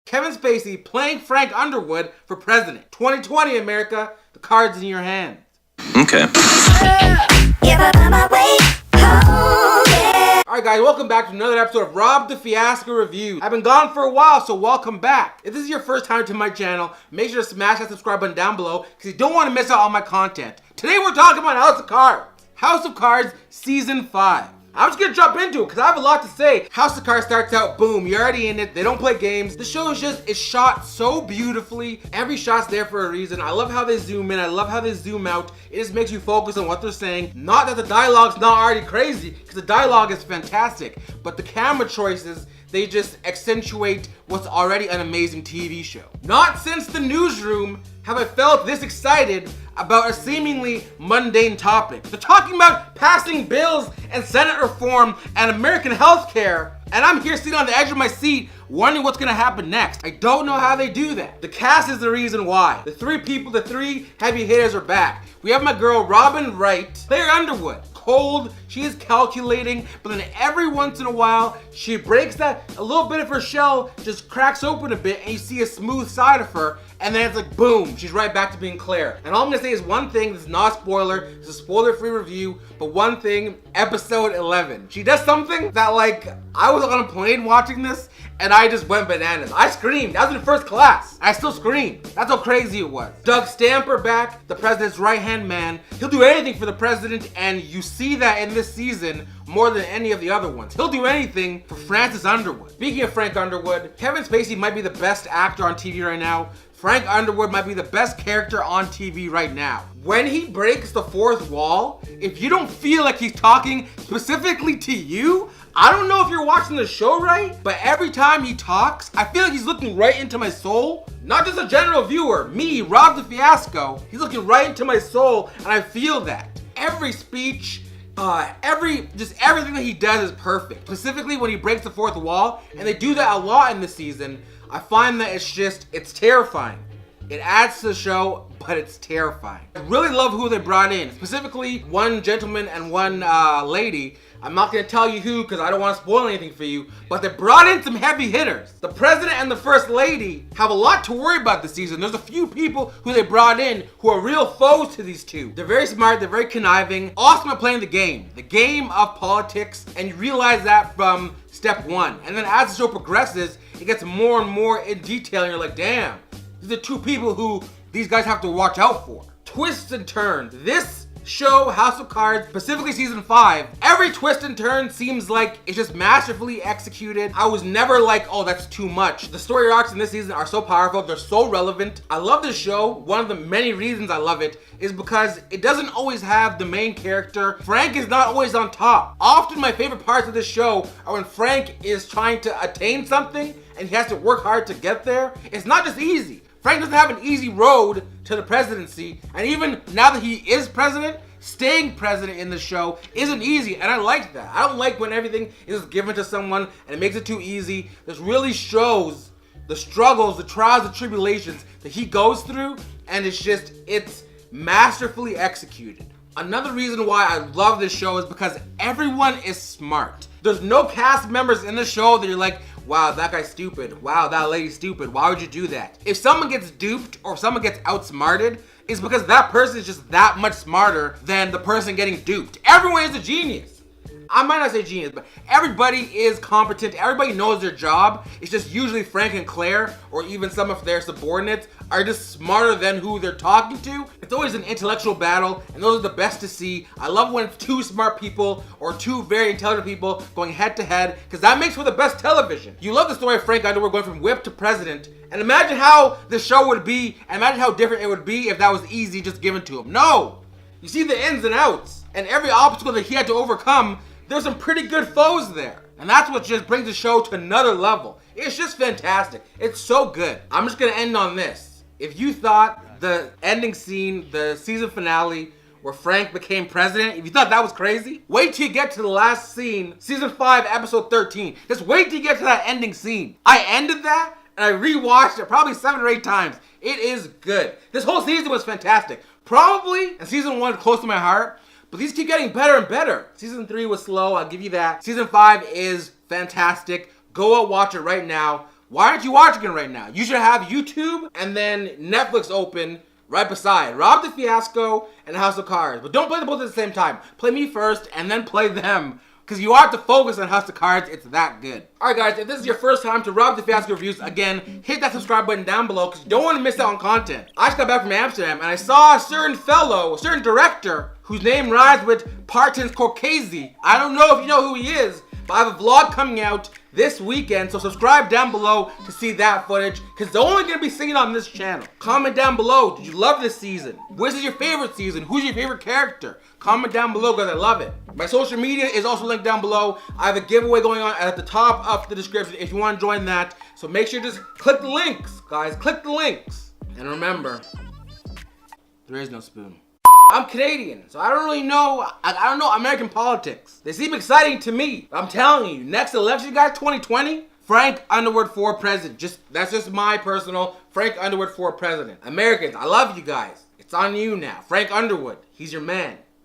Kevin Spacey playing Frank Underwood for president. 2020 America, the card's in your hands. Okay. Alright guys, welcome back to another episode of RobTheFiasco Review. I've been gone for a while, so welcome back. If this is your first time to my channel, make sure to smash that subscribe button down below because you don't want to miss out on my content. Today we're talking about House of Cards. House of Cards Season 5. I'm just gonna jump into it because I have a lot to say. House of Cards starts out, boom, you're already in it. They don't play games. The show is it's shot so beautifully. Every shot's there for a reason. I love how they zoom in. I love how they zoom out. It just makes you focus on what they're saying. Not that the dialogue's not already crazy, because the dialogue is fantastic, but the camera choices, they just accentuate what's already an amazing TV show. Not since The Newsroom have I felt this excited about a seemingly mundane topic. They're talking about passing bills and Senate reform and American healthcare, and I'm here sitting on the edge of my seat wondering what's gonna happen next. I don't know how they do that. The cast is the reason why. The three heavy hitters are back. We have my girl Wright, Claire Underwood. Cold, she is calculating, but then every once in a while, she breaks that, a little bit of her shell just cracks open a bit and you see a smooth side of her, and then it's like boom, she's right back to being Claire. And all I'm gonna say is one thing, this is not a spoiler, it's a spoiler-free review, but one thing, episode 11. She does something that like, I was on a plane watching this, and I just went bananas. I screamed. I was in first class. I still screamed. That's how crazy it was. Doug Stamper back, the president's right-hand man. He'll do anything for the president, and you see that in this season more than any of the other ones. He'll do anything for Francis Underwood. Speaking of Frank Underwood, Kevin Spacey might be the best actor on TV right now. Frank Underwood might be the best character on TV right now. When he breaks the fourth wall, if you don't feel like he's talking specifically to you, I don't know if you're watching the show right, but every time he talks, I feel like he's looking right into my soul. Not just a general viewer, me, RobTheFiasco, he's looking right into my soul, and I feel that. Every speech, everything that he does is perfect. Specifically when he breaks the fourth wall, and they do that a lot in this season, I find that it's terrifying. It adds to the show, but it's terrifying. I really love who they brought in, specifically one gentleman and one lady. I'm not gonna tell you who because I don't want to spoil anything for you, but they brought in some heavy hitters. The president and the first lady have a lot to worry about this season. There's a few people who they brought in who are real foes to these two. They're very smart, they're very conniving, awesome at playing the game of politics, and you realize that from step one. And then as the show progresses, it gets more and more in detail, and you're like, damn, these are two people who these guys have to watch out for. Twists and turns. This show, House of Cards, specifically season 5, every twist and turn seems like it's just masterfully executed. I was never like, oh, that's too much. The story arcs in this season are so powerful, they're so relevant. I love this show. One of the many reasons I love it is because it doesn't always have the main character. Frank is not always on top. Often my favorite parts of this show are when Frank is trying to attain something and he has to work hard to get there. It's not just easy. Frank doesn't have an easy road to the presidency, and even now that he is president, staying president in the show isn't easy, and I like that. I don't like when everything is given to someone and it makes it too easy. This really shows the struggles, the trials, the tribulations that he goes through, and it's masterfully executed. Another reason why I love this show is because everyone is smart. There's no cast members in the show that you're like, wow, that guy's stupid. Wow, that lady's stupid. Why would you do that? If someone gets duped or if someone gets outsmarted, it's because that person is just that much smarter than the person getting duped. Everyone is a genius. I might not say genius, but everybody is competent. Everybody knows their job. It's just usually Frank and Claire, or even some of their subordinates, are just smarter than who they're talking to. It's always an intellectual battle, and those are the best to see. I love when it's two smart people or two very intelligent people going head to head, because that makes for the best television. You love the story of Frank Underwood going from whip to president, and imagine how the show would be, and imagine how different it would be if that was easy just given to him. No! You see the ins and outs, and every obstacle that he had to overcome, there's some pretty good foes there. And that's what just brings the show to another level. It's just fantastic. It's so good. I'm just gonna end on this. If you thought the ending scene, the season finale, where Frank became president, if you thought that was crazy, wait till you get to the last scene, season 5, episode 13. Just wait till you get to that ending scene. I ended that, and I rewatched it probably 7 or 8 times. It is good. This whole season was fantastic. Probably, and season 1 close to my heart, but these keep getting better and better. Season 3 was slow, I'll give you that. Season 5 is fantastic. Go out, watch it right now. Why aren't you watching it right now? You should have YouTube and then Netflix open right beside Rob the Fiasco and House of Cards. But don't play them both at the same time. Play me first and then play them. Because you have to focus on House of Cards, it's that good. Alright guys, if this is your first time to Rob the Fiasco reviews, again, hit that subscribe button down below because you don't want to miss out on content. I just got back from Amsterdam and I saw a certain director whose name rhymes with Partins Corkese. I don't know if you know who he is, but I have a vlog coming out this weekend, so subscribe down below to see that footage, because they're only going to be seen on this channel. Comment down below, did you love this season? Which is your favorite season? Who's your favorite character? Comment down below because I love it. My social media is also linked down below. I have a giveaway going on at the top of the description if you want to join that. So make sure you just click the links, guys. Click the links. And remember, there is no spoon. I'm Canadian, so I don't really know, I don't know American politics. They seem exciting to me. I'm telling you, next election, guys, 2020, Frank Underwood for president. That's just my personal Frank Underwood for president. Americans, I love you guys. It's on you now. Frank Underwood, he's your man.